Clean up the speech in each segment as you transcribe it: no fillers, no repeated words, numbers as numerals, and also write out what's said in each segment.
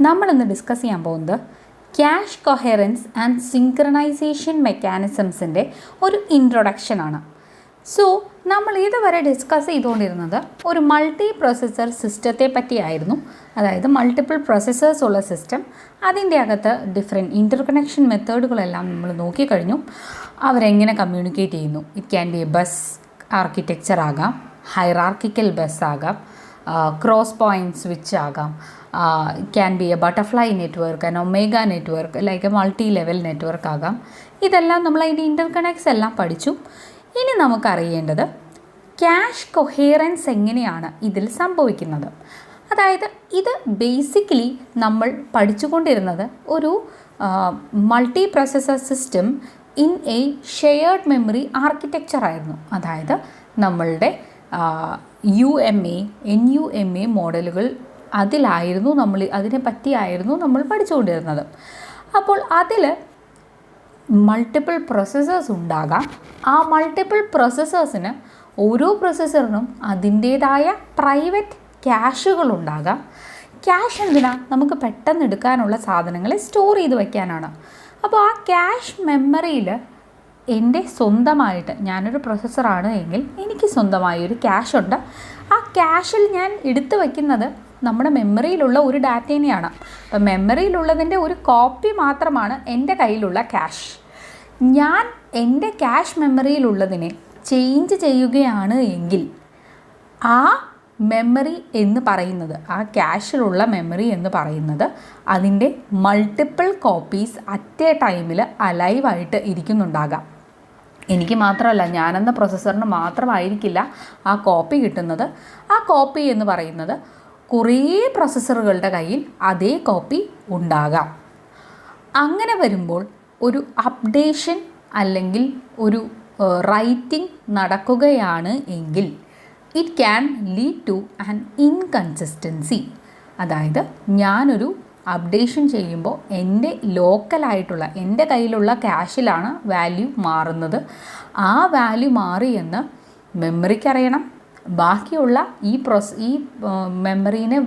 നമ്മളിന്ന് ഡിസ്കസ് ചെയ്യാൻ പോകുന്നത് ക്യാഷ് കൊഹെറൻസ് ആൻഡ് സിങ്ക്രണൈസേഷൻ മെക്കാനിസംസിൻ്റെ ഒരു ഇൻട്രൊഡക്ഷനാണ്. സോ നമ്മൾ ഇതുവരെ ഡിസ്കസ് ചെയ്തുകൊണ്ടിരുന്നത് ഒരു മൾട്ടി പ്രോസസ്സർ സിസ്റ്റത്തെ പറ്റിയായിരുന്നു. അതായത് മൾട്ടിപ്പിൾ പ്രോസസ്സേഴ്സ് ഉള്ള സിസ്റ്റം, അതിൻ്റെ അകത്ത് ഡിഫറെൻറ്റ് ഇൻ്റർകണക്ഷൻ മെത്തേഡുകളെല്ലാം നമ്മൾ നോക്കിക്കഴിഞ്ഞു. അവരെങ്ങനെ കമ്മ്യൂണിക്കേറ്റ് ചെയ്യുന്നു. It can be A bus architecture ആകാം, ഹൈറാർക്കിക്കൽ ബസ് ആകാം, ക്രോസ് പോയിൻറ്റ് സ്വിച്ച് ആകാം, can be A butterfly network, an omega network, like A multi level network ആകാം. ഇതെല്ലാം നമ്മൾ അതിൻ്റെ ഇൻ്റർകണക്ട്സ് എല്ലാം പഠിച്ചു. ഇനി നമുക്കറിയേണ്ടത് ക്യാഷ് കൊഹേറൻസ് എങ്ങനെയാണ് ഇതിൽ സംഭവിക്കുന്നത്. അതായത് ഇത് ബേസിക്കലി നമ്മൾ പഠിച്ചുകൊണ്ടിരുന്നത് ഒരു multi processor system in a shared memory architecture ആയിരുന്നു. അതായത് നമ്മളുടെ UMA, NUMA മോഡലുകൾ അതിലായിരുന്നു അതിനെ പറ്റിയായിരുന്നു നമ്മൾ പഠിച്ചുകൊണ്ടിരുന്നത്. അപ്പോൾ അതിൽ മൾട്ടിപ്പിൾ പ്രോസസ്സേഴ്സ് ഉണ്ടാകാം. ആ മൾട്ടിപ്പിൾ പ്രോസസ്സേഴ്സിന് ഓരോ പ്രോസസ്സറിനും അതിൻ്റേതായ പ്രൈവറ്റ് ക്യാഷുകളുണ്ടാകാം. ക്യാഷ് എന്തിനാ? നമുക്ക് പെട്ടെന്ന് എടുക്കാനുള്ള സാധനങ്ങളെ സ്റ്റോർ ചെയ്ത് വയ്ക്കാനാണ്. അപ്പോൾ ആ ക്യാഷ് മെമ്മറിയിൽ എൻ്റെ സ്വന്തമായിട്ട്, ഞാനൊരു പ്രൊസസ്സറാണ് എങ്കിൽ എനിക്ക് സ്വന്തമായൊരു ക്യാഷ് ഉണ്ട്. ആ ക്യാഷിൽ ഞാൻ എടുത്തു വയ്ക്കുന്നത് നമ്മുടെ മെമ്മറിയിലുള്ള ഒരു ഡാറ്റേനെയാണ്. അപ്പം മെമ്മറിയിലുള്ളതിൻ്റെ ഒരു കോപ്പി മാത്രമാണ് എൻ്റെ കയ്യിലുള്ള ക്യാഷ്. ഞാൻ എൻ്റെ ക്യാഷ് മെമ്മറിയിലുള്ളതിനെ ചേഞ്ച് ചെയ്യുകയാണ് എങ്കിൽ ആ മെമ്മറി എന്ന് പറയുന്നത്, ആ ക്യാഷിലുള്ള മെമ്മറി എന്ന് പറയുന്നത് അതിൻ്റെ മൾട്ടിപ്പിൾ കോപ്പീസ് അറ്റ് എ ടൈമിൽ അലൈവായിട്ട് ഇരിക്കുന്നുണ്ടാകാം. എനിക്ക് മാത്രമല്ല, ഞാനെന്ന പ്രൊസസ്സറിന് മാത്രമായിരിക്കില്ല ആ കോപ്പി കിട്ടുന്നത്. ആ കോപ്പി എന്ന് പറയുന്നത് കുറേ പ്രോസസ്സറുകളുടെ കയ്യിൽ അതേ കോപ്പി ഉണ്ടാകാം. അങ്ങനെ വരുമ്പോൾ ഒരു അപ്ഡേഷൻ അല്ലെങ്കിൽ ഒരു റൈറ്റിംഗ് നടക്കുകയാണ് എങ്കിൽ it can lead to an inconsistency. അതായത് ഞാനൊരു അപ്ഡേഷൻ ചെയ്യുമ്പോൾ എൻ്റെ ലോക്കലായിട്ടുള്ള എൻ്റെ കയ്യിലുള്ള ക്യാഷിലാണ് വാല്യൂ മാറുന്നത്. ആ വാല്യൂ മാറിയെന്ന് മെമ്മറിക്കറിയണം. ബാക്കിയുള്ള ഈ മെമ്മറീനെ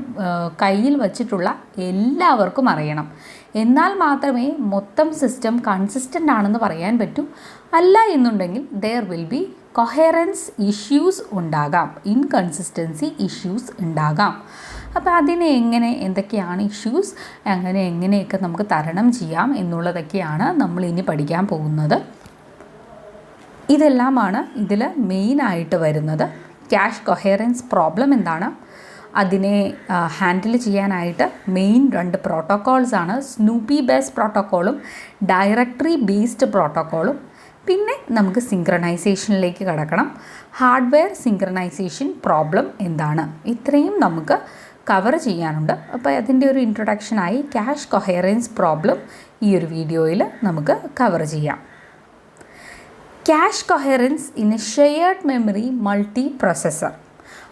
കയ്യിൽ വച്ചിട്ടുള്ള എല്ലാവർക്കും അറിയണം. എന്നാൽ മാത്രമേ മൊത്തം സിസ്റ്റം കൺസിസ്റ്റൻ്റ് ആണെന്ന് പറയാൻ പറ്റൂ. അല്ല എന്നുണ്ടെങ്കിൽ ദെയർ വിൽ ബി കൊഹെറൻസ് ഇഷ്യൂസ് ഉണ്ടാകാം, ഇൻകൺസിസ്റ്റൻസി ഇഷ്യൂസ് ഉണ്ടാകാം. അപ്പോൾ അതിനെ എന്തൊക്കെയാണ് ഇഷ്യൂസ്, എങ്ങനെയൊക്കെ നമുക്ക് തരണം ചെയ്യാം എന്നുള്ളതൊക്കെയാണ് നമ്മൾ ഇനി പഠിക്കാൻ പോകുന്നത്. ഇതെല്ലാമാണ് ഇതിൽ മെയിനായിട്ട് വരുന്നത്. ക്യാഷ് കൊഹെറൻസ് പ്രോബ്ലം എന്താണ്, അതിനെ ഹാൻഡിൽ ചെയ്യാനായിട്ട് മെയിൻ 2 പ്രോട്ടോക്കോൾസാണ്, സ്നൂപ്പി ബേസ് പ്രോട്ടോക്കോളും ഡയറക്ടറി ബേസ്ഡ് പ്രോട്ടോക്കോളും. പിന്നെ നമുക്ക് സിങ്ക്രണൈസേഷനിലേക്ക് കടക്കണം. ഹാർഡ്വെയർ സിങ്ക്രണൈസേഷൻ പ്രോബ്ലം എന്താണ്, ഇത്രയും നമുക്ക് കവർ ചെയ്യാനുണ്ട്. അപ്പോൾ അതിൻ്റെ ഒരു ഇൻട്രൊഡക്ഷനായി ക്യാഷ് കൊഹെറൻസ് പ്രോബ്ലം ഈ ഒരു വീഡിയോയിൽ നമുക്ക് കവർ ചെയ്യാം. Cache coherence in a shared memory multiprocessor.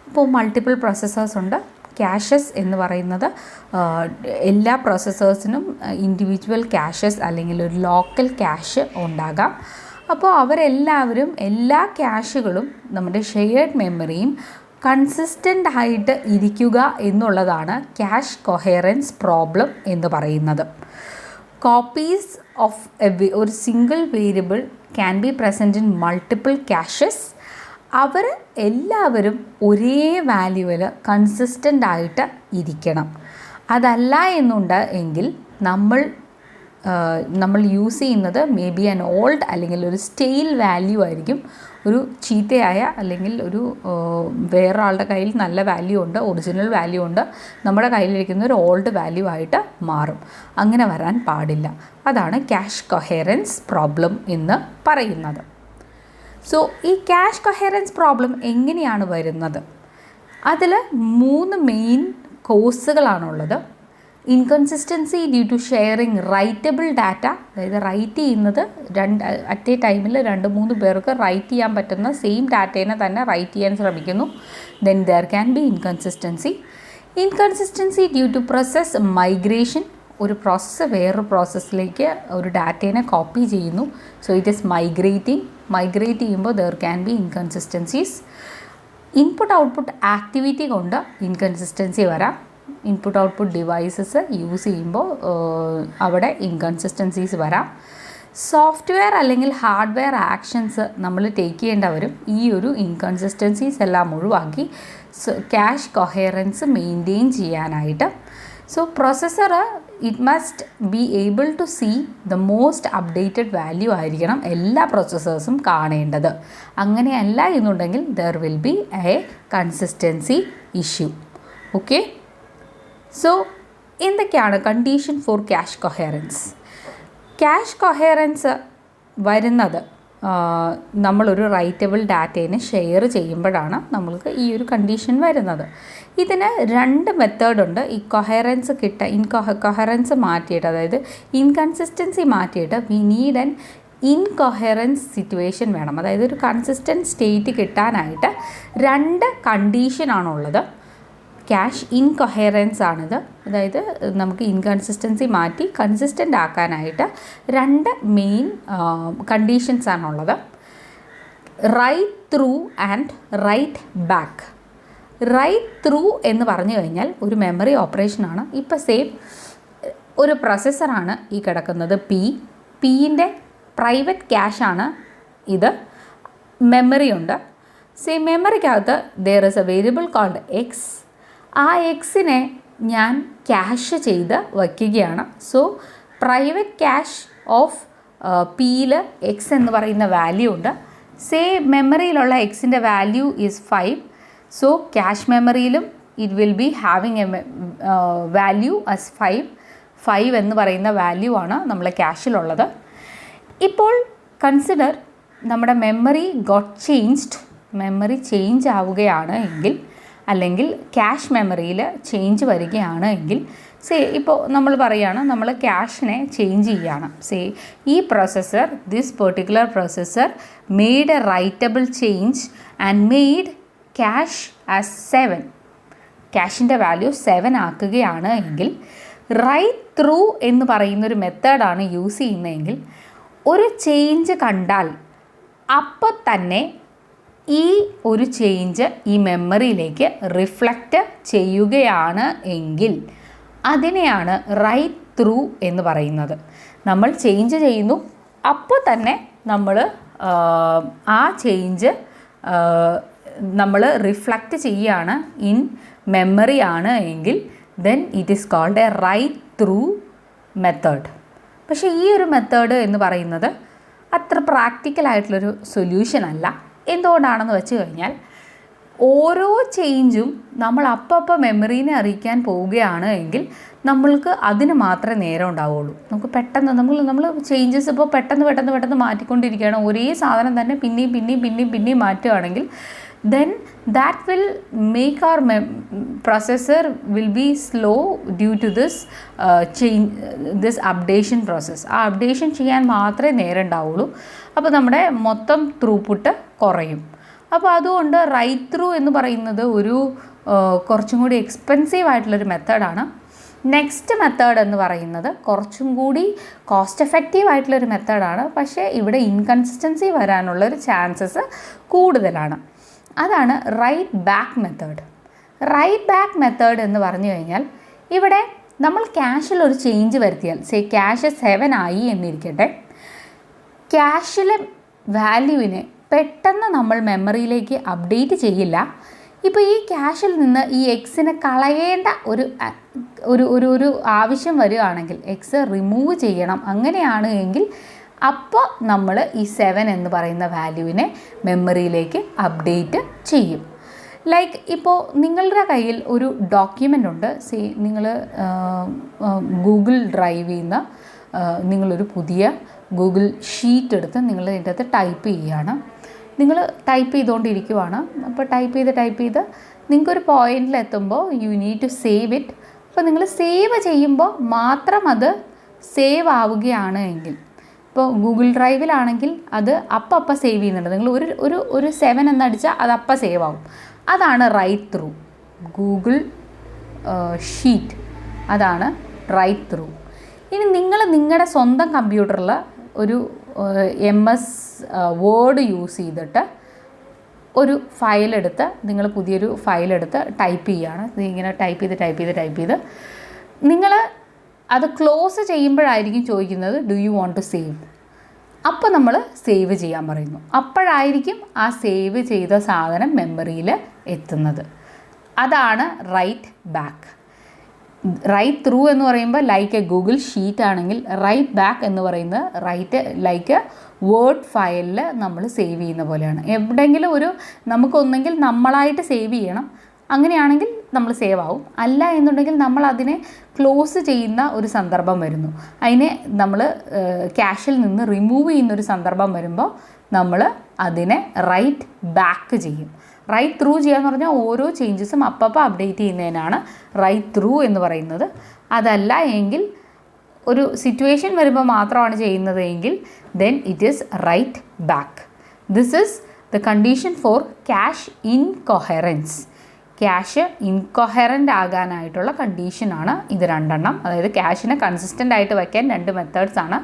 അപ്പോൾ മൾട്ടിപ്പിൾ പ്രോസസ്സേഴ്സ് ഉണ്ട്. ക്യാഷസ് എന്ന് പറയുന്നത് എല്ലാ പ്രോസസ്സേഴ്സിനും ഇൻഡിവിജ്വൽ ക്യാഷസ് അല്ലെങ്കിൽ ഒരു ലോക്കൽ ക്യാഷ് ഉണ്ടാകാം. അപ്പോൾ അവരെല്ലാവരും എല്ലാ ക്യാഷുകളും നമ്മുടെ ഷെയർഡ് മെമ്മറിയും കൺസിസ്റ്റൻ്റ് ആയിട്ട് ഇരിക്കുക എന്നുള്ളതാണ് ക്യാഷ് കൊഹെറൻസ് പ്രോബ്ലം എന്ന് പറയുന്നത്. കോപ്പീസ് ഓഫ് ഒരു single variable can be present in multiple caches. അവർ എല്ലാവരും ഒരേ വാല്യൂവിൽ കൺസിസ്റ്റൻ്റ് ആയിട്ട് ഇരിക്കണം. അതല്ല എന്നുണ്ട് എങ്കിൽ നമ്മൾ യൂസ് ചെയ്യുന്നത് മേ ബി ആൻ ഓൾഡ് അല്ലെങ്കിൽ ഒരു സ്റ്റെയിൽ വാല്യൂ ആയിരിക്കും. ഒരു ചീത്തയായ അല്ലെങ്കിൽ ഒരു വേറൊരാളുടെ കയ്യിൽ നല്ല വാല്യൂ ഉണ്ട്, ഒറിജിനൽ വാല്യൂ ഉണ്ട്, നമ്മുടെ കയ്യിലിരിക്കുന്ന ഒരു ഓൾഡ് വാല്യൂ ആയിട്ട് മാറും. അങ്ങനെ വരാൻ പാടില്ല. അതാണ് ക്യാഷ് കൊഹെറൻസ് പ്രോബ്ലം എന്ന് പറയുന്നത്. സോ ഈ ക്യാഷ് കൊഹെറൻസ് പ്രോബ്ലം എങ്ങനെയാണ് വരുന്നത്? അതിൽ 3 മെയിൻ കോസുകളാണുള്ളത്. Inconsistency due to sharing writable data, അതായത് റൈറ്റ് ചെയ്യുന്നത് അറ്റ് എ ടൈമിൽ 2-3 പേർക്ക് റൈറ്റ് ചെയ്യാൻ പറ്റുന്ന സെയിം ഡാറ്റേനെ തന്നെ റൈറ്റ് ചെയ്യാൻ ശ്രമിക്കുന്നു. Then there can be inconsistency due to process migration. ഒരു പ്രോസസ്സ് വേറൊരു പ്രോസസ്സിലേക്ക് ഒരു ഡാറ്റേനെ കോപ്പി ചെയ്യുന്നു. സോ ഇറ്റ് ഈസ് മൈഗ്രേറ്റ് ചെയ്യുമ്പോൾ there can be inconsistencies. Input output activity കൊണ്ട് ഇൻകൺസിസ്റ്റൻസി വരാം. ഇൻപുട്ട് ഔട്ട്പുട്ട് ഡിവൈസസ് യൂസ് ചെയ്യുമ്പോൾ അവിടെ ഇൻകൺസിസ്റ്റൻസീസ് വരാം. സോഫ്റ്റ്വെയർ അല്ലെങ്കിൽ ഹാർഡ്വെയർ ആക്ഷൻസ് നമ്മൾ ടേക്ക് ചെയ്യേണ്ട വരും ഈ ഒരു ഇൻകൺസിസ്റ്റൻസീസ് എല്ലാം ഒഴിവാക്കി ക്യാഷ് കൊഹേറൻസ് മെയിൻറ്റെയിൻ ചെയ്യാനായിട്ട്. So processor it must be able to see the most updated value ആയിരിക്കണം എല്ലാ പ്രൊസസ്സേഴ്സും കാണേണ്ടത്. അങ്ങനെയല്ല എന്നുണ്ടെങ്കിൽ there will be a consistency issue. Okay, so എന്തൊക്കെയാണ് condition for cache coherence? Cache coherence വരുന്നത് നമ്മളൊരു റൈറ്റബിൾ ഡാറ്റേനെ ഷെയർ ചെയ്യുമ്പോഴാണ് നമ്മൾക്ക് ഈ ഒരു കണ്ടീഷൻ വരുന്നത്. ഇതിന് 2 മെത്തേഡുണ്ട് ഈ കൊഹേറൻസ് കൊഹേറൻസ് മാറ്റിയിട്ട്, അതായത് ഇൻകൺസിസ്റ്റൻസി മാറ്റിയിട്ട് വി നീഡ് ആൻ ഇൻകൊഹേറൻസ് സിറ്റുവേഷൻ വേണം. അതായത് ഒരു കൺസിസ്റ്റൻറ്റ് സ്റ്റേറ്റ് കിട്ടാനായിട്ട് 2 കണ്ടീഷനാണുള്ളത്. ക്യാഷ് ഇൻകൊഹേറൻസ് ആണിത്. അതായത് നമുക്ക് ഇൻകൺസിസ്റ്റൻസി മാറ്റി കൺസിസ്റ്റൻ്റ് ആക്കാനായിട്ട് 2 മെയിൻ കണ്ടീഷൻസ് ആണുള്ളത്. Write through and write back. Write through എന്ന് പറഞ്ഞു കഴിഞ്ഞാൽ ഒരു മെമ്മറി ഓപ്പറേഷനാണ്. ഇപ്പോൾ സെയിം ഒരു പ്രൊസസ്സറാണ് ഈ കിടക്കുന്നത് പിൻ്റെ പ്രൈവറ്റ് ക്യാഷാണ് ഇത്. മെമ്മറി ഉണ്ട്. സെയിം മെമ്മറിക്കകത്ത് there is a variable called X. ആ എക്സിനെ ഞാൻ ക്യാഷ് ചെയ്ത് വയ്ക്കുകയാണ്. സോ പ്രൈവറ്റ് ക്യാഷ് ഓഫ് പിയിൽ എക്സ് എന്ന് പറയുന്ന വാല്യൂ ഉണ്ട്. സേ മെമ്മറിയിലുള്ള എക്സിൻ്റെ വാല്യൂ ഈസ് 5. സോ ക്യാഷ് മെമ്മറിയിലും it will be having a value as 5 എന്ന് പറയുന്ന വാല്യൂ ആണ് നമ്മൾ ക്യാഷിലുള്ളത്. ഇപ്പോൾ കൺസിഡർ നമ്മുടെ memory got changed. Memory change ആവുകയാണ് എങ്കിൽ, അല്ലെങ്കിൽ ക്യാഷ് മെമ്മറിയിൽ ചേഞ്ച് വരികയാണ് എങ്കിൽ, ഇപ്പോൾ നമ്മൾ പറയുകയാണ് നമ്മൾ ക്യാഷിനെ ചേഞ്ച് ചെയ്യുകയാണ്. ഈ processor, this particular processor made a writable change and made cache as 7. ക്യാഷിൻ്റെ വാല്യൂ 7 ആക്കുകയാണ് എങ്കിൽ റൈറ്റ് ത്രൂ എന്ന് പറയുന്നൊരു മെത്തേഡാണ് യൂസ് ചെയ്യുന്നതെങ്കിൽ ഒരു ചേഞ്ച് കണ്ടാൽ അപ്പോൾ തന്നെ ഈ ഒരു ചേഞ്ച് ഈ മെമ്മറിയിലേക്ക് റിഫ്ലക്റ്റ് ചെയ്യുകയാണ് എങ്കിൽ അതിനെയാണ് റൈറ്റ് ത്രൂ എന്ന് പറയുന്നത്. നമ്മൾ ചേഞ്ച് ചെയ്യുന്നു, അപ്പോൾ തന്നെ നമ്മൾ ആ ചേഞ്ച് നമ്മൾ റിഫ്ലക്റ്റ് ചെയ്യുകയാണ് ഇൻ മെമ്മറി ആണ് എങ്കിൽ then it is called a write through method. പക്ഷേ ഈ ഒരു മെത്തേഡ് എന്ന് പറയുന്നത് അത്ര പ്രാക്ടിക്കലായിട്ടുള്ളൊരു സൊല്യൂഷൻ അല്ല. എന്തുകൊണ്ടാണെന്ന് വെച്ച് കഴിഞ്ഞാൽ ഓരോ ചേഞ്ചും നമ്മൾ അപ്പം മെമ്മറീനെ അറിയിക്കാൻ പോവുകയാണ് എങ്കിൽ നമ്മൾക്ക് അതിന് മാത്രമേ നേരം ഉണ്ടാവുള്ളൂ. നമുക്ക് പെട്ടെന്ന് നമ്മൾ ചേഞ്ചസ് ഇപ്പോൾ പെട്ടെന്ന് മാറ്റിക്കൊണ്ടിരിക്കുകയാണ്. ഒരേ സാധനം തന്നെ പിന്നെയും മാറ്റുകയാണെങ്കിൽ then that will make our processor will be slow due to this this updation process. ആ അപ്ഡേഷൻ ചെയ്യാൻ മാത്രമേ നേരം ഉണ്ടാവുള്ളൂ. അപ്പോൾ നമ്മുടെ മൊത്തം ത്രൂപുട്ട് കുറയും. അപ്പോൾ അതുകൊണ്ട് റൈറ്റ് ത്രൂ എന്ന് പറയുന്നത് ഒരു കുറച്ചും കൂടി എക്സ്പെൻസീവ് ആയിട്ടുള്ളൊരു മെത്തേഡാണ്. നെക്സ്റ്റ് മെത്തേഡ് എന്ന് പറയുന്നത് കുറച്ചും കൂടി കോസ്റ്റ് എഫക്റ്റീവ് ആയിട്ടുള്ളൊരു മെത്തേഡാണ്. പക്ഷേ ഇവിടെ ഇൻകൺസിസ്റ്റൻസി വരാനുള്ളൊരു ചാൻസസ് കൂടുതലാണ്. അതാണ് write back method. Write back method എന്ന് പറഞ്ഞു കഴിഞ്ഞാൽ ഇവിടെ നമ്മൾ ക്യാഷിൽ ഒരു ചേഞ്ച് വരുത്തിയാൽ ക്യാഷ് 7 ആയി എന്നിരിക്കട്ടെ, ക്യാഷിലെ വാല്യൂവിനെ പെട്ടെന്ന് നമ്മൾ മെമ്മറിയിലേക്ക് അപ്ഡേറ്റ് ചെയ്യില്ല. ഇപ്പോൾ ഈ ക്യാഷിൽ നിന്ന് ഈ എക്സിനെ കളയേണ്ട ഒരു ആവശ്യം വരികയാണെങ്കിൽ, എക്സ് റിമൂവ് ചെയ്യണം, അങ്ങനെയാണ് എങ്കിൽ അപ്പോൾ നമ്മൾ ഈ 7 എന്ന് പറയുന്ന വാല്യൂവിനെ മെമ്മറിയിലേക്ക് അപ്ഡേറ്റ് ചെയ്യും. ലൈക്ക് ഇപ്പോൾ നിങ്ങളുടെ കയ്യിൽ ഒരു ഡോക്യുമെൻ്റ് ഉണ്ട്. നിങ്ങൾ ഗൂഗിൾ ഡ്രൈവിൽ നിന്ന് നിങ്ങളൊരു പുതിയ ഗൂഗിൾ ഷീറ്റ് എടുത്ത് നിങ്ങൾ ഇതിൻ്റെ അകത്ത് ടൈപ്പ് ചെയ്യുകയാണ്. നിങ്ങൾ ടൈപ്പ് ചെയ്തുകൊണ്ടിരിക്കുവാണ്. അപ്പോൾ ടൈപ്പ് ചെയ്ത് നിങ്ങൾക്കൊരു പോയിന്റിലെത്തുമ്പോൾ you need to save it. അപ്പോൾ നിങ്ങൾ സേവ് ചെയ്യുമ്പോൾ മാത്രം അത് സേവ് ആവുകയാണ് എങ്കിൽ, ഇപ്പോൾ ഗൂഗിൾ ഡ്രൈവിലാണെങ്കിൽ അത് അപ്പം സേവ് ചെയ്യുന്നുണ്ട്. നിങ്ങൾ ഒരു 7 എന്നടിച്ചാൽ അത് അപ്പം സേവ് ആവും. അതാണ് റൈറ്റ് ത്രൂ. ഗൂഗിൾ ഷീറ്റ്, അതാണ് റൈറ്റ് ത്രൂ. ഇനി നിങ്ങൾ നിങ്ങളുടെ സ്വന്തം കമ്പ്യൂട്ടറിൽ ഒരു MS വേർഡ് യൂസ് ചെയ്തിട്ട് ഒരു ഫയലെടുത്ത് നിങ്ങൾ പുതിയൊരു ഫയലെടുത്ത് ടൈപ്പ് ചെയ്യുകയാണ്. ഇങ്ങനെ ടൈപ്പ് ചെയ്ത് നിങ്ങൾ അത് ക്ലോസ് ചെയ്യുമ്പോഴായിരിക്കും ചോദിക്കുന്നത് do you want to save. അപ്പോൾ നമ്മൾ സേവ് ചെയ്യാൻ പറയുന്നു. അപ്പോഴായിരിക്കും ആ സേവ് ചെയ്ത സാധനം മെമ്മറിയിൽ എത്തുന്നത്. അതാണ് റൈറ്റ് ബാക്ക്. റൈറ്റ് ത്രൂ എന്ന് പറയുമ്പോൾ ലൈക്ക് എ ഗൂഗിൾ ഷീറ്റ് ആണെങ്കിൽ, റൈറ്റ് ബാക്ക് എന്ന് പറയുന്നത് റൈറ്റ് ലൈക്ക് വേർഡ് ഫയലിൽ നമ്മൾ സേവ് ചെയ്യുന്ന പോലെയാണ്. എവിടെയെങ്കിലും നമുക്കൊന്നെങ്കിൽ നമ്മളായിട്ട് സേവ് ചെയ്യണം, അങ്ങനെയാണെങ്കിൽ നമ്മൾ സേവ് ആവും. അല്ല എന്നുണ്ടെങ്കിൽ നമ്മൾ അതിനെ ക്ലോസ് ചെയ്യുന്ന ഒരു സന്ദർഭം വരുന്നു, അതിനെ നമ്മൾ ക്യാഷിൽ നിന്ന് റിമൂവ് ചെയ്യുന്നൊരു സന്ദർഭം വരുമ്പോൾ നമ്മൾ അതിനെ റൈറ്റ് ബാക്ക് ചെയ്യും. റൈറ്റ് ത്രൂ ചെയ്യാന്ന് പറഞ്ഞാൽ ഓരോ ചേഞ്ചസും അപ്പം അപ്ഡേറ്റ് ചെയ്യുന്നതിനാണ് റൈറ്റ് ത്രൂ എന്ന് പറയുന്നത്. അതല്ല എങ്കിൽ ഒരു സിറ്റുവേഷൻ വരുമ്പോൾ മാത്രമാണ് ചെയ്യുന്നത് എങ്കിൽ then it is write back. This is the condition for cache incoherence. Cache incoherent ആകാനായിട്ടുള്ള കണ്ടീഷനാണ് ഇത് രണ്ടെണ്ണം. അതായത് ക്യാഷിനെ കൺസിസ്റ്റൻ്റ് ആയിട്ട് വയ്ക്കാൻ രണ്ട് മെത്തേഡ്സാണ്,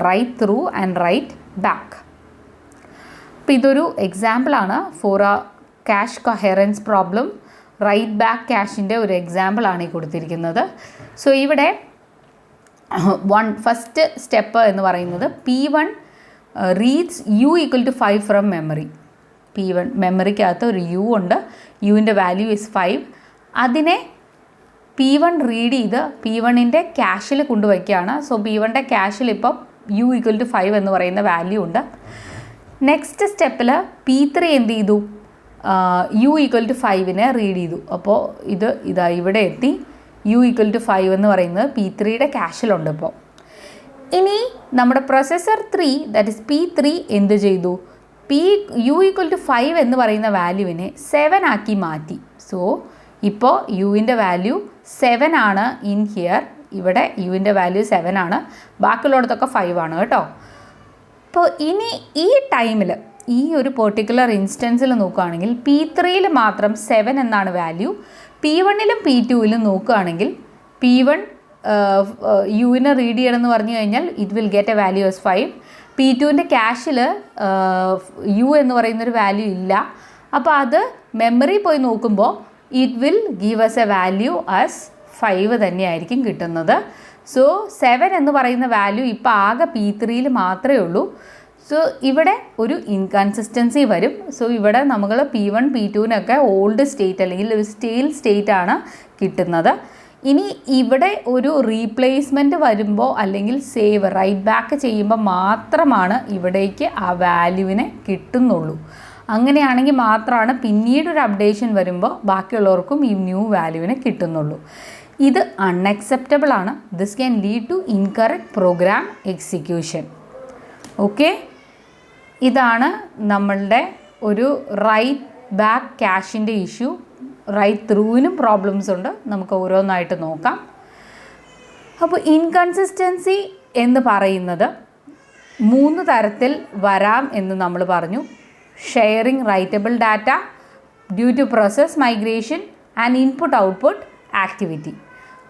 write through and write back. അപ്പോൾ ഇതൊരു എക്സാമ്പിളാണ് for a cache coherence problem. Write back ക്യാഷിൻ്റെ ഒരു എക്സാമ്പിളാണ് ഈ കൊടുത്തിരിക്കുന്നത്. സോ ഇവിടെ ഫസ്റ്റ് സ്റ്റെപ്പ് എന്ന് പറയുന്നത് P1 reads U = 5 from memory. P1 മെമ്മറിക്കകത്ത് ഒരു U ഉണ്ട്, യുവിൻ്റെ വാല്യൂ ഇസ് 5. അതിനെ P1 റീഡ് ചെയ്ത് P1ൻ്റെ ക്യാഷിൽ കൊണ്ടുവയ്ക്കുകയാണ്. സോ P1ൻ്റെ ക്യാഷിൽ ഇപ്പോൾ U = 5 എന്ന് പറയുന്ന വാല്യൂ ഉണ്ട്. നെക്സ്റ്റ് സ്റ്റെപ്പിൽ P3 എന്ത് ചെയ്തു, U = 5നെ റീഡ് ചെയ്തു. അപ്പോൾ ഇതാ ഇവിടെ എത്തി. U = 5 എന്ന് പറയുന്നത് P3യുടെ ക്യാഷിലുണ്ട്. ഇപ്പോൾ ഇനി നമ്മുടെ പ്രൊസസ്സർ 3 ദാറ്റ് ഇസ് P3 എന്ത് ചെയ്തു, U = 5 എന്ന് പറയുന്ന വാല്യൂവിനെ 7 ആക്കി മാറ്റി. സോ ഇപ്പോൾ യുവിൻ്റെ വാല്യൂ 7 ആണ് ഇൻ ഹിയർ. ഇവിടെ യുവിൻ്റെ വാല്യൂ 7 ആണ്, ബാക്കിയുള്ളിടത്തൊക്കെ 5 ആണ് കേട്ടോ. അപ്പോൾ ഇനി ഈ ടൈമിൽ ഈ ഒരു പെർട്ടിക്കുലർ ഇൻസ്റ്റൻസിൽ നോക്കുകയാണെങ്കിൽ P3യിൽ മാത്രം 7 എന്നാണ് വാല്യൂ. P1ലും P2ലും നോക്കുകയാണെങ്കിൽ P1 യുവിനെ റീഡ് ചെയ്യണമെന്ന് പറഞ്ഞു കഴിഞ്ഞാൽ it will get A value as 5. P2ൻ്റെ ക്യാഷിൽ U എന്ന് പറയുന്നൊരു വാല്യൂ ഇല്ല. അപ്പോൾ അത് മെമ്മറി പോയി നോക്കുമ്പോൾ it will give us a value as 5 തന്നെയായിരിക്കും കിട്ടുന്നത്. സോ 7 എന്ന് പറയുന്ന വാല്യൂ ഇപ്പോൾ ആകെ P3യിൽ മാത്രമേ ഉള്ളൂ. സോ ഇവിടെ ഒരു ഇൻകൺസിസ്റ്റൻസി വരും. സോ ഇവിടെ നമ്മൾ P1 P2നൊക്കെ ഓൾഡ് സ്റ്റേറ്റ് അല്ലെങ്കിൽ ഒരു സ്റ്റേൽ സ്റ്റേറ്റ് ആണ് കിട്ടുന്നത്. ഇനി ഇവിടെ ഒരു റീപ്ലേസ്മെൻറ്റ് വരുമ്പോൾ അല്ലെങ്കിൽ സേവ് റൈറ്റ് ബാക്ക് ചെയ്യുമ്പോൾ മാത്രമാണ് ഇവിടേക്ക് ആ വാല്യൂവിനെ കിട്ടുന്നുള്ളൂ. അങ്ങനെയാണെങ്കിൽ മാത്രമാണ് പിന്നീടൊരു അപ്ഡേഷൻ വരുമ്പോൾ ബാക്കിയുള്ളവർക്കും ഈ ന്യൂ വാല്യൂവിനെ കിട്ടുന്നുള്ളൂ. ഇത് അൺഅക്സെപ്റ്റബിൾ ആണ്. This can lead to incorrect program execution. Okay, ഇതാണ് നമ്മളുടെ ഒരു റൈറ്റ് ബാക്ക് ക്യാഷിൻ്റെ ഇഷ്യൂ. റൈറ്റ് ത്രൂവിനും പ്രോബ്ലംസ് ഉണ്ട്, നമുക്ക് ഓരോന്നായിട്ട് നോക്കാം. അപ്പോൾ ഇൻകൺസിസ്റ്റൻസി എന്ന് പറയുന്നത് 3 തരത്തിൽ വരാം എന്ന് നമ്മൾ പറഞ്ഞു. Sharing writable data, due to process migration and input output activity.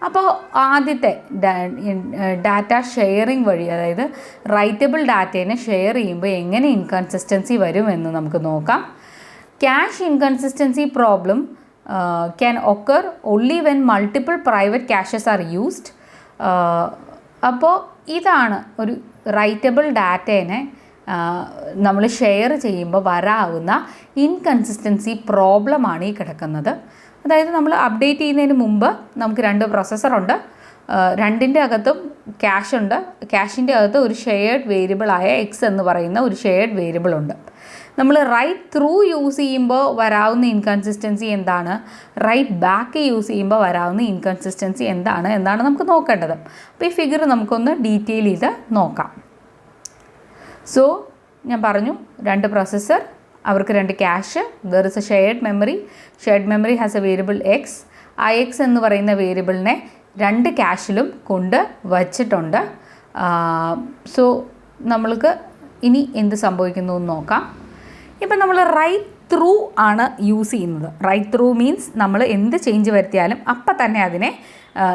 അപ്പോൾ ആദ്യത്തെ ഡാറ്റ ഷെയറിംഗ് വഴി, അതായത് റൈറ്റബിൾ ഡാറ്റേനെ ഷെയർ ചെയ്യുമ്പോൾ എങ്ങനെ ഇൻകൺസിസ്റ്റൻസി വരും എന്ന് നമുക്ക് നോക്കാം. Cash inconsistency problem can occur only when multiple private caches are used. അപ്പോൾ ഇതാണ് ഒരു റൈറ്റബിൾ ഡാറ്റേനെ നമ്മൾ ഷെയർ ചെയ്യുമ്പോൾ വരാവുന്ന ഇൻകൺസിസ്റ്റൻസി പ്രോബ്ലമാണ് ഈ കിടക്കുന്നത്. അതായത് നമ്മൾ അപ്ഡേറ്റ് ചെയ്യുന്നതിന് മുമ്പ് നമുക്ക് 2 പ്രോസസ്സറുണ്ട്, രണ്ടിൻ്റെ അകത്തും ക്യാഷ് ഉണ്ട്. ക്യാഷിൻ്റെ അകത്ത് ഒരു ഷെയർഡ് വേരിയബിളായ എക്സ് എന്ന് പറയുന്ന ഒരു ഷെയർഡ് വേരിയബിൾ ഉണ്ട്. നമ്മൾ റൈറ്റ് ത്രൂ യൂസ് ചെയ്യുമ്പോൾ വരാവുന്ന ഇൻകൺസിസ്റ്റൻസി എന്താണ്, റൈറ്റ് ബാക്ക് യൂസ് ചെയ്യുമ്പോൾ വരാവുന്ന ഇൻകൺസിസ്റ്റൻസി എന്താണ് നമുക്ക് നോക്കേണ്ടത്. അപ്പോൾ ഈ ഫിഗർ നമുക്കൊന്ന് ഡീറ്റെയിൽ ചെയ്ത് നോക്കാം. സോ ഞാൻ പറഞ്ഞു 2 പ്രോസസ്സർ, അവർക്ക് 2 cash, there is A shared memory has A variable X. ആ എക്സ് എന്ന് പറയുന്ന വേരിയബിളിനെ 2 ക്യാഷിലും കൊണ്ട് വച്ചിട്ടുണ്ട്. സോ നമ്മൾക്ക് ഇനി എന്ത് സംഭവിക്കുന്നു എന്ന് നോക്കാം. ഇപ്പം നമ്മൾ റൈറ്റ് ത്രൂ ആണ് യൂസ് ചെയ്യുന്നത്. റൈറ്റ് ത്രൂ മീൻസ് നമ്മൾ എന്ത് ചേഞ്ച് വരുത്തിയാലും അപ്പം തന്നെ അതിനെ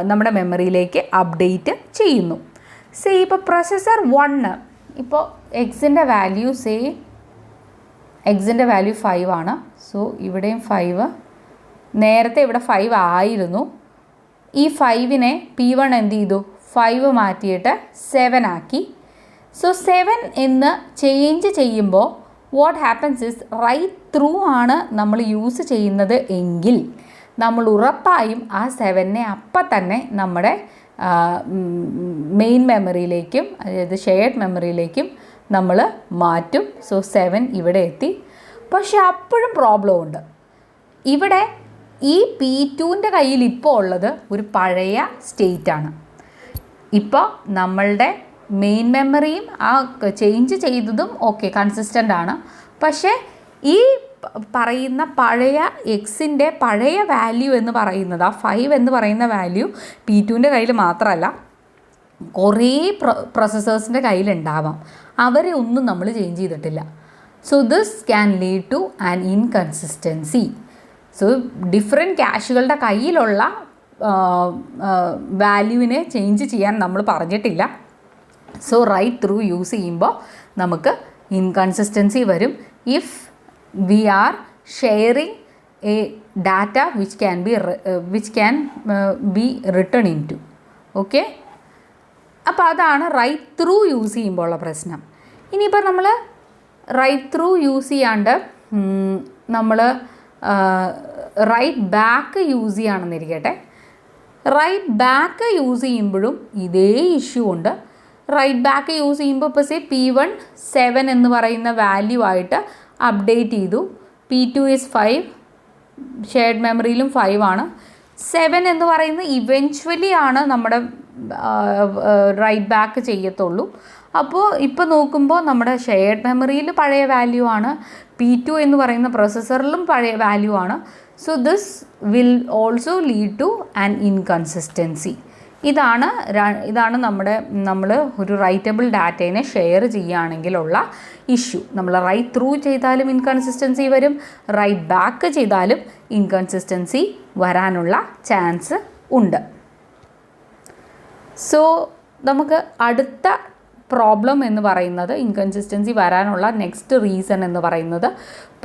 നമ്മുടെ മെമ്മറിയിലേക്ക് അപ്ഡേറ്റ് ചെയ്യുന്നു. ഇപ്പോൾ പ്രോസസ്സർ 1 ഇപ്പോൾ എക്സിൻ്റെ വാല്യൂ എക്സിൻ്റെ വാല്യൂ 5 ആണ്. സോ ഇവിടെയും 5. നേരത്തെ ഇവിടെ 5 ആയിരുന്നു. ഈ 5നെ P1 എന്ത് ചെയ്തു? 5 മാറ്റിയിട്ട് 7 ആക്കി. സോ 7 എന്ന് ചേഞ്ച് ചെയ്യുമ്പോൾ what happens is write through ആണ് നമ്മൾ യൂസ് ചെയ്യുന്നത് എങ്കിൽ നമ്മൾ ഉറപ്പായും ആ 7നെ അപ്പം തന്നെ നമ്മുടെ മെയിൻ മെമ്മറിയിലേക്കും, അതായത് ഷെയർഡ് മെമ്മറിയിലേക്കും നമ്മൾ മാറ്റും. സോ 7 ഇവിടെ എത്തി. പക്ഷെ അപ്പോഴും പ്രോബ്ലം ഉണ്ട്. ഇവിടെ ഈ P2ൻ്റെ കയ്യിൽ ഇപ്പോൾ ഉള്ളത് ഒരു പഴയ സ്റ്റേറ്റാണ്. ഇപ്പോൾ നമ്മളുടെ മെയിൻ മെമ്മറിയും ആ ചേഞ്ച് ചെയ്തതും ഓക്കെ കൺസിസ്റ്റൻ്റ് ആണ്. പക്ഷേ ഈ പറയുന്ന പഴയ എക്സിൻ്റെ പഴയ വാല്യൂ എന്ന് പറയുന്നത്, ആ 5 എന്ന് പറയുന്ന വാല്യൂ P2ൻ്റെ കയ്യിൽ മാത്രമല്ല കുറേ പ്രോസസ്സേഴ്സിൻ്റെ കയ്യിലുണ്ടാവാം. അവരെ ഒന്നും നമ്മൾ ചേഞ്ച് ചെയ്തിട്ടില്ല. So this can lead to an inconsistency. So different ക്യാഷുകളുടെ കയ്യിലുള്ള വാല്യൂവിനെ ചേഞ്ച് ചെയ്യാൻ നമ്മൾ പറഞ്ഞിട്ടില്ല. സോ റൈറ്റ് ത്രൂ യൂസ് ചെയ്യുമ്പോൾ നമുക്ക് ഇൻകൺസിസ്റ്റൻസി വരും. If we are sharing a data which can be written in to. Okay, അപ്പോൾ അതാണ് റൈറ്റ് ത്രൂ യൂസ് ചെയ്യുമ്പോൾ ഉള്ള പ്രശ്നം. ഇനിയിപ്പോൾ നമ്മൾ റൈറ്റ് ത്രൂ യൂസ് ചെയ്യാണ്ട് നമ്മൾ റൈറ്റ് ബാക്ക് യൂസ് ചെയ്യുകയാണെന്നിരിക്കട്ടെ. റൈറ്റ് ബാക്ക് യൂസ് ചെയ്യുമ്പോഴും ഇതേ ഇഷ്യൂ ഉണ്ട്. റൈറ്റ് ബാക്ക് യൂസ് ചെയ്യുമ്പോൾ ഇപ്പോൾ P1 7 എന്ന് പറയുന്ന വാല്യൂ ആയിട്ട് അപ്ഡേറ്റ് ചെയ്തു. P2 is 5, ഷെയർഡ് മെമ്മറിയിലും 5 ആണ്. 7 എന്ന് പറയുന്നത് ഇവൻച്വലി ആണ് നമ്മുടെ റൈറ്റ് ബാക്ക് ചെയ്യത്തുള്ളൂ. അപ്പോൾ ഇപ്പോൾ നോക്കുമ്പോൾ നമ്മുടെ ഷെയർഡ് മെമ്മറിയിൽ പഴയ വാല്യൂ ആണ്, P2 എന്ന് പറയുന്ന പ്രോസസ്സറിലും പഴയ വാല്യൂ ആണ്. So this will also lead to an inconsistency. ഇതാണ് നമ്മൾ ഒരു റൈറ്റബിൾ ഡാറ്റേനെ ഷെയർ ചെയ്യുകയാണെങ്കിലുള്ള ഇഷ്യൂ. നമ്മൾ റൈറ്റ് ത്രൂ ചെയ്താലും ഇൻകൺസിസ്റ്റൻസി വരും, റൈറ്റ് ബാക്ക് ചെയ്താലും ഇൻകൺസിസ്റ്റൻസി വരാനുള്ള ചാൻസ് ഉണ്ട്. സോ നമുക്ക് അടുത്ത പ്രോബ്ലം എന്ന് പറയുന്നത്, ഇൻകൺസിസ്റ്റൻസി വരാനുള്ള നെക്സ്റ്റ് റീസൺ എന്ന് പറയുന്നത്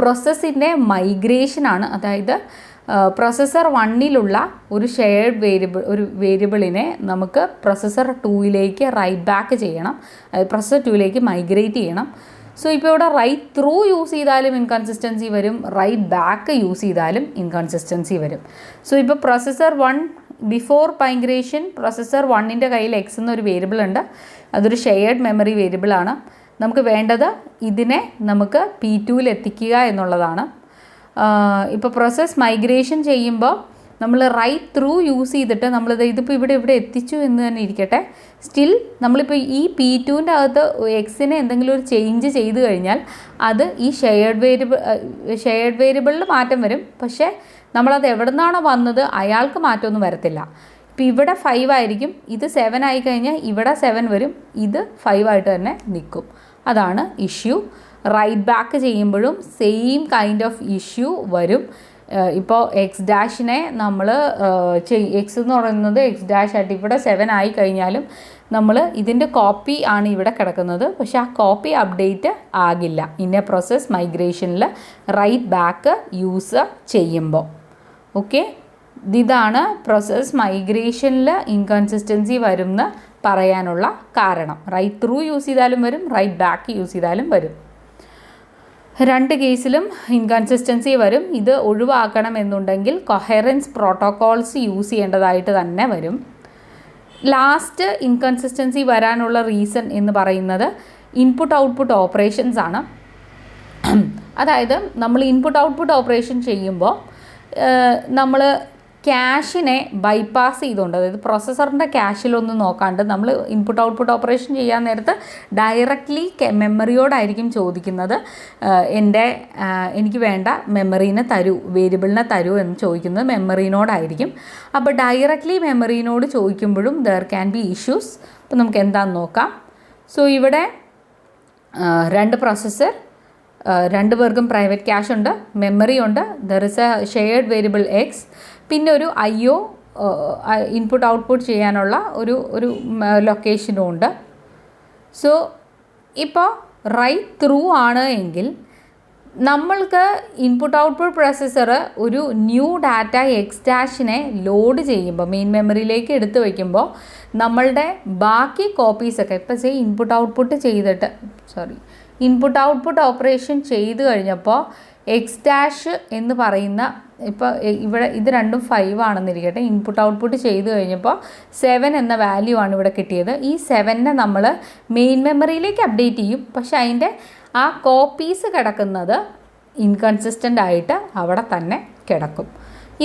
പ്രോസസ്സിൻ്റെ മൈഗ്രേഷനാണ്. അതായത് പ്രോസസ്സർ 1ലുള്ള ഒരു ഷെയർഡ് വേരിയബിളിനെ നമുക്ക് പ്രോസസ്സർ 2ലേക്ക് റൈറ്റ് ബാക്ക് ചെയ്യണം, പ്രോസസ്സർ 2ലേക്ക് മൈഗ്രേറ്റ് ചെയ്യണം. സോ ഇപ്പോൾ ഇവിടെ റൈറ്റ് ത്രൂ യൂസ് ചെയ്താലും ഇൻകൺസിസ്റ്റൻസി വരും, റൈറ്റ് ബാക്ക് യൂസ് ചെയ്താലും ഇൻകൺസിസ്റ്റൻസി വരും. സോ ഇപ്പോൾ പ്രോസസ്സർ 1 ബിഫോർ മൈഗ്രേഷൻ പ്രോസസ്സർ 1ൻ്റെ കയ്യിൽ എക്സ് എന്നൊരു വേരിയബിൾ ഉണ്ട്. അതൊരു ഷെയർഡ് മെമ്മറി വേരിയബിളാണ്. നമുക്ക് വേണ്ടത് ഇതിനെ നമുക്ക് P2ൽ എത്തിക്കുക എന്നുള്ളതാണ്. ഇപ്പോൾ പ്രോസസ്സ് മൈഗ്രേഷൻ ചെയ്യുമ്പോൾ നമ്മൾ റൈറ്റ് ത്രൂ യൂസ് ചെയ്തിട്ട് ഇതിപ്പോൾ ഇവിടെ എത്തിച്ചു എന്ന് തന്നെ ഇരിക്കട്ടെ, സ്റ്റിൽ നമ്മളിപ്പോൾ ഈ P2ൻ്റെ അകത്ത് എക്സിനെ എന്തെങ്കിലും ഒരു ചേഞ്ച് ചെയ്ത് കഴിഞ്ഞാൽ അത് ഈ ഷെയർഡ് വേരിയബിളിൽ മാറ്റം വരും. പക്ഷേ നമ്മളത് എവിടെ നിന്നാണോ വന്നത് അയാൾക്ക് മാറ്റമൊന്നും വരത്തില്ല. ഇപ്പോൾ ഇവിടെ 5 ആയിരിക്കും, ഇത് 7 ആയി കഴിഞ്ഞാൽ ഇവിടെ 7 വരും, ഇത് 5 ആയിട്ട് തന്നെ നിൽക്കും. അതാണ് ഇഷ്യൂ. റൈറ്റ് ബാക്ക് ചെയ്യുമ്പോഴും സെയിം കൈൻഡ് ഓഫ് ഇഷ്യൂ വരും. ഇപ്പോൾ എക്സ് ഡാഷിനെ നമ്മൾ എക്സ് എന്ന് പറയുന്നത് എക്സ് ഡാഷ് ആയിട്ട് ഇവിടെ 7 ആയി കഴിഞ്ഞാലും നമ്മൾ ഇതിൻ്റെ കോപ്പി ആണ് ഇവിടെ കിടക്കുന്നത്. പക്ഷേ ആ കോപ്പി അപ്ഡേറ്റ് ആകില്ല ഇൻ എ പ്രോസസ് മൈഗ്രേഷനിൽ റൈറ്റ് ബാക്ക് യൂസ് ചെയ്യുമ്പോൾ. ഓക്കെ, ഇതാണ് പ്രോസസ് മൈഗ്രേഷനിൽ ഇൻകൺസിസ്റ്റൻസി വരുമെന്ന് പറയാനുള്ള കാരണം. റൈറ്റ് ത്രൂ യൂസ് ചെയ്താലും വരും, റൈറ്റ് ബാക്ക് യൂസ് ചെയ്താലും വരും. രണ്ട് കേസിലും ഇൻകൺസിസ്റ്റൻസി വരും. ഇത് ഒഴിവാക്കണം എന്നുണ്ടെങ്കിൽ കൊഹറൻസ് പ്രോട്ടോക്കോൾസ് യൂസ് ചെയ്യേണ്ടതായിട്ട് തന്നെ വരും. ലാസ്റ്റ് ഇൻകൺസിസ്റ്റൻസി വരാനുള്ള റീസൺ എന്ന് പറയുന്നത് ഇൻപുട്ട് ഔട്ട്പുട്ട് ഓപ്പറേഷൻസ് ആണ്. അതായത് നമ്മൾ ഇൻപുട്ട് ഔട്ട്പുട്ട് ഓപ്പറേഷൻ ചെയ്യുമ്പോൾ നമ്മൾ ക്യാഷിനെ ബൈപ്പാസ് ചെയ്തുകൊണ്ട്, അതായത് പ്രോസസ്സറിൻ്റെ ക്യാഷിലൊന്നും നോക്കാണ്ട് നമ്മൾ ഇൻപുട്ട് ഔട്ട്പുട്ട് ഓപ്പറേഷൻ ചെയ്യാൻ നേരത്ത് ഡയറക്റ്റ്ലി മെമ്മറിയോടായിരിക്കും ചോദിക്കുന്നത്, എനിക്ക് വേണ്ട മെമ്മറീനെ തരൂ, വേരിയബിളിനെ തരൂ എന്ന് ചോദിക്കുന്നത് മെമ്മറീനോടായിരിക്കും. അപ്പോൾ ഡയറക്റ്റ്ലി മെമ്മറീനോട് ചോദിക്കുമ്പോഴും ദർ ക്യാൻ ബി ഇഷ്യൂസ്. അപ്പോൾ നമുക്ക് എന്താണെന്ന് നോക്കാം. സോ ഇവിടെ രണ്ട് പ്രോസസ്സർ, രണ്ട് പേർക്കും പ്രൈവറ്റ് ക്യാഷ് ഉണ്ട്, മെമ്മറി ഉണ്ട്, there is A shared variable X, പിന്നെ ഒരു IO ഇൻപുട്ട് ഔട്ട്പുട്ട് ചെയ്യാനുള്ള ഒരു ലൊക്കേഷനും ഉണ്ട്. സോ ഇപ്പോൾ റൈറ്റ് ത്രൂ ആണ് എങ്കിൽ നമ്മൾക്ക് ഇൻപുട്ട് ഔട്ട്പുട്ട് പ്രോസസ്സർ ഒരു ന്യൂ ഡാറ്റ എക്സ് ഡാഷിനെ ലോഡ് ചെയ്യുമ്പോൾ മെയിൻ മെമ്മറിയിലേക്ക് എടുത്തു വയ്ക്കുമ്പോൾ നമ്മളുടെ ബാക്കി കോപ്പീസൊക്കെ ഇപ്പോൾ ഇൻപുട്ട് ഔട്ട്പുട്ട് ഓപ്പറേഷൻ ചെയ്ത് കഴിഞ്ഞപ്പോൾ എക്സ് ഡാഷ് എന്ന് പറയുന്ന ഇപ്പോൾ ഇവിടെ ഇത് രണ്ടും 5 ആണെന്നിരിക്കട്ടെ. ഇൻപുട്ട് ഔട്ട്പുട്ട് ചെയ്ത് കഴിഞ്ഞപ്പോൾ 7 എന്ന വാല്യൂ ആണ് ഇവിടെ കിട്ടിയത്. ഈ 7നെ നമ്മൾ മെയിൻ മെമ്മറിയിലേക്ക് അപ്ഡേറ്റ് ചെയ്യും. പക്ഷേ അതിൻ്റെ ആ കോപ്പീസ് കിടക്കുന്നത് ഇൻകൺസിസ്റ്റൻ്റ് ആയിട്ട് അവിടെ തന്നെ കിടക്കും.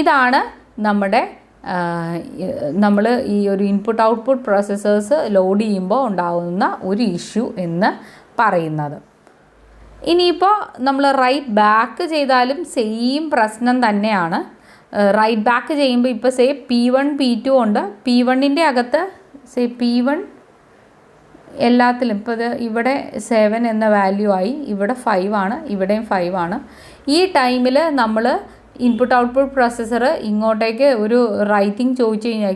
ഇതാണ് നമ്മൾ ഈ ഒരു ഇൻപുട്ട് ഔട്ട്പുട്ട് പ്രോസസ്സേഴ്സ് ലോഡ് ചെയ്യുമ്പോൾ ഉണ്ടാകുന്ന ഒരു ഇഷ്യൂ എന്ന് പറയുന്നത്. ഇനിയിപ്പോൾ നമ്മൾ റൈറ്റ് ബാക്ക് ചെയ്താലും സെയിം പ്രശ്നം തന്നെയാണ്. റൈറ്റ് ബാക്ക് ചെയ്യുമ്പോൾ ഇപ്പോൾ P1 P2 ഉണ്ട്. P1ൻ്റെ അകത്ത് P1 എല്ലാത്തിലും ഇപ്പോൾ ഇവിടെ 7 എന്ന വാല്യൂ ആയി, ഇവിടെ 5 ആണ്, ഇവിടെയും 5 ആണ്. ഈ ടൈമിൽ നമ്മൾ ഇൻപുട്ട് ഔട്ട്പുട്ട് പ്രോസസ്സർ ഇങ്ങോട്ടേക്ക് ഒരു റൈറ്റിംഗ് ചോദിച്ചു കഴിഞ്ഞാൽ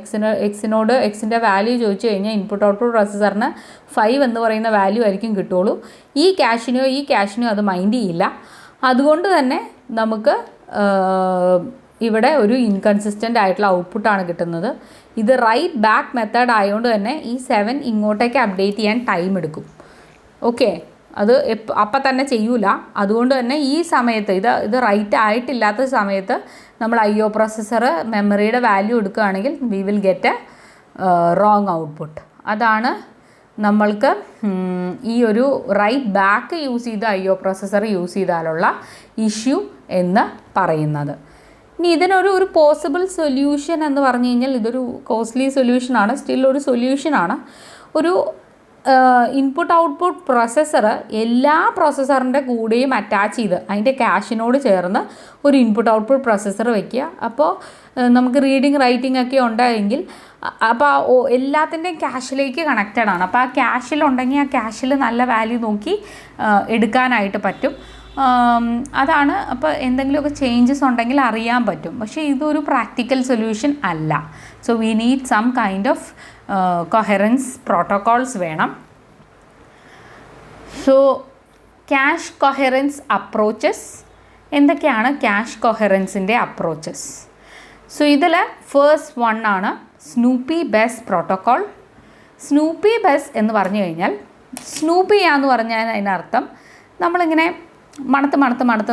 എക്സിൻ്റെ വാല്യൂ ചോദിച്ചു കഴിഞ്ഞാൽ ഇൻപുട്ട് ഔട്ട്പുട്ട് പ്രോസസ്സറിന് 5 എന്ന് പറയുന്ന വാല്യൂ ആയിരിക്കും കിട്ടുള്ളൂ. ഈ ക്യാഷിനോ അത് മൈൻഡ് ചെയ്യില്ല. അതുകൊണ്ട് തന്നെ നമുക്ക് ഇവിടെ ഒരു ഇൻകൺസിസ്റ്റൻ്റ് ആയിട്ടുള്ള ഔട്ട്പുട്ടാണ് കിട്ടുന്നത്. ഇത് റൈറ്റ് ബാക്ക് മെത്തേഡ് ആയതുകൊണ്ട് തന്നെ ഈ 7 ഇങ്ങോട്ടേക്ക് അപ്ഡേറ്റ് ചെയ്യാൻ ടൈം എടുക്കും. ഓക്കെ, അത് അപ്പം തന്നെ ചെയ്യൂല. അതുകൊണ്ട് തന്നെ ഈ സമയത്ത് ഇത് റൈറ്റ് ആയിട്ടില്ലാത്ത സമയത്ത് നമ്മൾ IO പ്രോസസ്സർ മെമ്മറിയുടെ വാല്യൂ എടുക്കുകയാണെങ്കിൽ we will get A wrong output. അതാണ് നമ്മൾക്ക് ഈ ഒരു റൈറ്റ് ബാക്ക് യൂസ് ചെയ്ത് IO പ്രോസസ്സർ യൂസ് ചെയ്താലുള്ള ഇഷ്യൂ എന്ന് പറയുന്നത്. ഇനി ഇതിനൊരു പോസിബിൾ സൊല്യൂഷൻ എന്ന് പറഞ്ഞു കഴിഞ്ഞാൽ ഇതൊരു കോസ്റ്റ്ലി സൊല്യൂഷനാണ്, സ്റ്റിൽ ഒരു സൊല്യൂഷനാണ്. ഒരു ഇൻപുട്ട് ഔട്ട്പുട്ട് പ്രോസസ്സർ എല്ലാ പ്രോസസ്സറിൻ്റെ കൂടെയും അറ്റാച്ച് ചെയ്ത് അതിൻ്റെ ക്യാഷിനോട് ചേർന്ന് ഒരു ഇൻപുട്ട് ഔട്ട്പുട്ട് പ്രോസസ്സർ വയ്ക്കുക. അപ്പോൾ നമുക്ക് റീഡിങ് റൈറ്റിംഗ് ഒക്കെ ഉണ്ടായെങ്കിൽ അപ്പോൾ എല്ലാത്തിൻ്റെയും ക്യാഷിലേക്ക് കണക്റ്റഡ് ആണ്. അപ്പോൾ ആ ക്യാഷിലുണ്ടെങ്കിൽ ആ ക്യാഷിൽ നല്ല വാല്യൂ നോക്കി എടുക്കാനായിട്ട് പറ്റും. അതാണ്. അപ്പോൾ എന്തെങ്കിലുമൊക്കെ ചേഞ്ചസ് ഉണ്ടെങ്കിൽ അറിയാൻ പറ്റും. പക്ഷേ ഇതൊരു പ്രാക്ടിക്കൽ സൊല്യൂഷൻ അല്ല. So we need some kind of coherence protocols വേണം. സോ ക്യാഷ് കൊഹറൻസ് അപ്രോച്ചസ് എന്തൊക്കെയാണ്? ക്യാഷ് കൊഹറൻസിൻ്റെ അപ്രോച്ചസ്. സോ ഇതിൽ ഫസ്റ്റ് വൺ ആണ് സ്നൂപ്പി ബെസ് പ്രോട്ടോക്കോൾ. സ്നൂപ്പി ബെസ് എന്ന് പറഞ്ഞു കഴിഞ്ഞാൽ, സ്നൂപ്പി ചെയ്യാന്ന് പറഞ്ഞാൽ അതിനർത്ഥം നമ്മളിങ്ങനെ മണത്ത്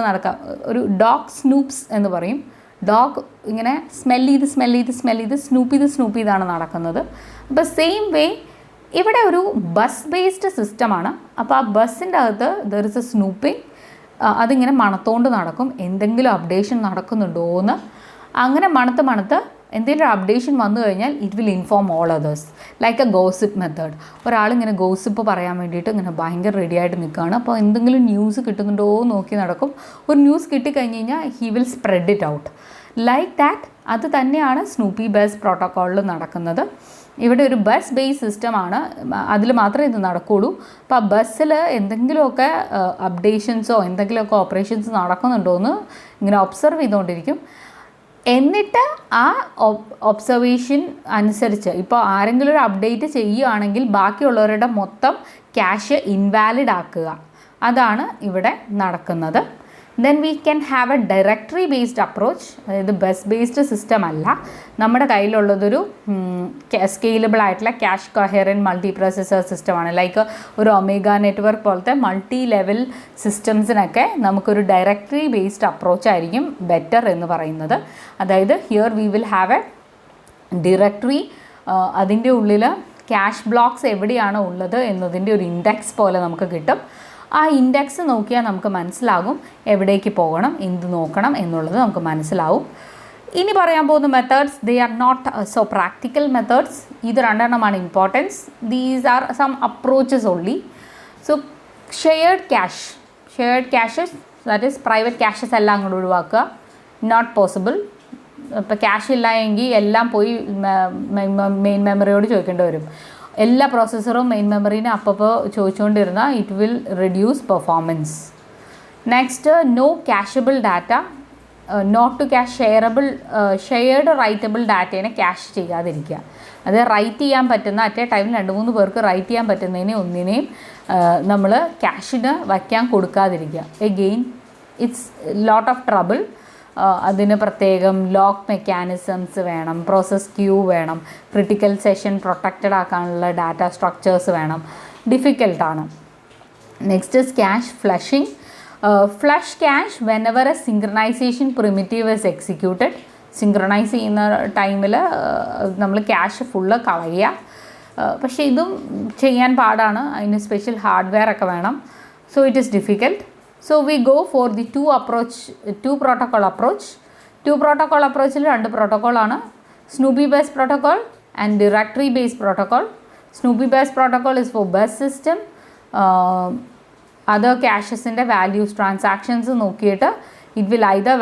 നടക്കാം. ഒരു ഡോഗ് സ്നൂപ്സ് എന്ന് പറയും. ഡോഗ് ഇങ്ങനെ സ്മെല്ല് ചെയ്ത് സ്നൂപ്പ് ചെയ്താണ് നടക്കുന്നത്. അപ്പോൾ സെയിം വേ ഇവിടെ ഒരു ബസ് ബേസ്ഡ് സിസ്റ്റമാണ്. അപ്പോൾ ആ ബസ്സിൻ്റെ അകത്ത് ദർ ഇസ് എ സ്നൂപ്പിംഗ്. അതിങ്ങനെ മണത്തോണ്ട് നടക്കും, എന്തെങ്കിലും അപ്ഡേഷൻ നടക്കുന്നുണ്ടോ എന്ന്. അങ്ങനെ മണത്ത് എന്തെങ്കിലും ഒരു അപ്ഡേഷൻ വന്നു കഴിഞ്ഞാൽ it will inform all others, like a gossip method. ഒരാളിങ്ങനെ ഗോസിപ്പ് പറയാൻ വേണ്ടിയിട്ട് ഇങ്ങനെ ഭയങ്കര റെഡി ആയിട്ട് നിൽക്കുകയാണ്. അപ്പോൾ എന്തെങ്കിലും ന്യൂസ് കിട്ടുന്നുണ്ടോ നോക്കി നടക്കും. ഒരു ന്യൂസ് കിട്ടിക്കഴിഞ്ഞ് കഴിഞ്ഞാൽ he will spread it out like that. അത് തന്നെയാണ് സ്നൂപ്പി ബസ് പ്രോട്ടോക്കോളിൽ നടക്കുന്നത്. ഇവിടെ ഒരു ബസ് ബേസ് സിസ്റ്റമാണ്, അതിൽ മാത്രമേ ഇത് നടക്കുകയുള്ളൂ. അപ്പോൾ ആ ബസ്സിൽ എന്തെങ്കിലുമൊക്കെ അപ്ഡേഷൻസോ എന്തെങ്കിലുമൊക്കെ ഓപ്പറേഷൻസ് നടക്കുന്നുണ്ടോ എന്ന് ഇങ്ങനെ ഒബ്സർവ് ചെയ്തുകൊണ്ടിരിക്കും. എന്നിട്ട് ആ ഒബ്സർവേഷൻ അനുസരിച്ച് ഇപ്പോൾ ആരെങ്കിലും ഒരു അപ്ഡേറ്റ് ചെയ്യുകയാണെങ്കിൽ ബാക്കിയുള്ളവരുടെ മൊത്തം ക്യാഷ് ഇൻവാലിഡ് ആക്കുക. അതാണ് ഇവിടെ നടക്കുന്നത്. Then we can have A directory based approach. അതായത് ബസ് ബേസ്ഡ് സിസ്റ്റം അല്ല, നമ്മുടെ കയ്യിലുള്ളതൊരു സ്കെയിലബിൾ ആയിട്ടുള്ള ക്യാഷ് കൊഹറൻറ്റ് മൾട്ടി പ്രോസസ്സർ സിസ്റ്റമാണ്. ലൈക്ക് ഒരു ഒമേഗ നെറ്റ്വർക്ക് പോലത്തെ മൾട്ടി ലെവൽ സിസ്റ്റംസിനൊക്കെ നമുക്കൊരു ഡയറക്ടറി ബേസ്ഡ് അപ്രോച്ചായിരിക്കും ബെറ്റർ എന്ന് പറയുന്നത്. അതായത് here we will have A directory. അതിൻ്റെ ഉള്ളിൽ ക്യാഷ് ബ്ലോക്സ് എവിടെയാണ് ഉള്ളത് എന്നതിൻ്റെ ഒരു ഇൻഡെക്സ് പോലെ നമുക്ക് കിട്ടും. ആ ഇൻഡെക്സ് നോക്കിയാൽ നമുക്ക് മനസ്സിലാകും എവിടേക്ക് പോകണം, എന്ത് നോക്കണം എന്നുള്ളത് നമുക്ക് മനസ്സിലാവും. ഇനി പറയാൻ പോകുന്ന methods, they are not so practical methods. ഇത് രണ്ടെണ്ണമാണ് importance. These are some approaches only. So shared caches, that is private caches എല്ലാം അങ്ങോട്ട് ഒഴിവാക്കുക. Not possible. ഇപ്പോൾ ക്യാഷ് ഇല്ല എങ്കിൽ എല്ലാം പോയി മെയിൻ മെമ്മറിയോട് ചോദിക്കേണ്ടി വരും. എല്ലാ പ്രോസസ്സറും മെയിൻ മെമ്മറീനെ അപ്പോൾ ചോദിച്ചുകൊണ്ടിരുന്ന it will reduce performance. Next, no cacheable data, not to cache shared writable ഡാറ്റേനെ ക്യാഷ് ചെയ്യാതിരിക്കുക. അത് റൈറ്റ് ചെയ്യാൻ പറ്റുന്ന അറ്റ് എ ടൈമിൽ 2-3 പേർക്ക് റൈറ്റ് ചെയ്യാൻ പറ്റുന്നതിനെ ഒന്നിനെയും നമ്മൾ ക്യാഷിന് വയ്ക്കാൻ കൊടുക്കാതിരിക്കുക. Again it's lot of trouble. അതിന് പ്രത്യേകം ലോക്ക് മെക്കാനിസംസ് വേണം, പ്രോസസ് ക്യൂ വേണം, ക്രിട്ടിക്കൽ സെഷൻ പ്രൊട്ടക്റ്റഡ് ആക്കാനുള്ള ഡാറ്റ സ്ട്രക്ചേഴ്സ് വേണം, ഡിഫിക്കൽട്ടാണ്. Next is cache flushing. Flush cache whenever a synchronisation primitive is executed. Synchronise ചെയ്യുന്ന ടൈമിൽ നമ്മൾ ക്യാഷ് ഫുള്ള് കളയുക. പക്ഷേ ഇതും ചെയ്യാൻ പാടാണ്, അതിന് സ്പെഷ്യൽ ഹാർഡ്വെയർ ഒക്കെ വേണം. So it is difficult. So we go for the two protocol approach. Two protocol approachil രണ്ട് protocol ആണ്, Snoopy based protocol and directory based protocol. Snoopy based protocol is for bus system. Other caches ൻ്റെ values transactions നോക്കിയിട്ട് it will either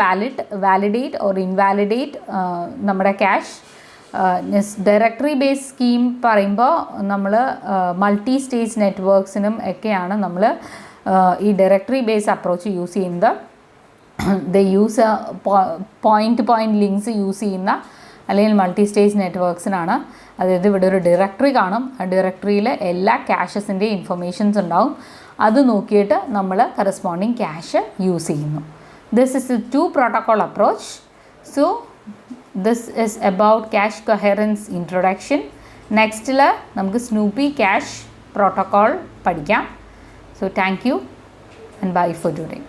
validate or invalidate നമ്മുടെ cache. Directory base scheme പറയുമ്പോൾ നമ്മൾ multi stage നെറ്റ്വർക്ക്സിനും ഒക്കെയാണ് നമ്മൾ ഈ directory base approach use ചെയ്യുന്നത്. The use point to point links use ചെയ്യുന്ന അല്ലെങ്കിൽ മൾട്ടി സ്റ്റേജ് നെറ്റ്വർക്ക്സിനാണ്. അതായത് ഇവിടെ ഒരു ഡയറക്ടറി കാണും, ആ ഡയറക്ടറിയിൽ എല്ലാ ക്യാഷസിൻ്റെയും ഇൻഫർമേഷൻസ് ഉണ്ടാവും. അത് നോക്കിയിട്ട് നമ്മൾ കറസ്പോണ്ടിങ് ക്യാഷ് യൂസ് ചെയ്യുന്നു. This is A two protocol approach. So this is about cache coherence introduction. നെക്സ്റ്റിൽ നമുക്ക് സ്നൂപ്പി ക്യാഷ് പ്രോട്ടോക്കോൾ പഠിക്കാം. So thank you and bye for today.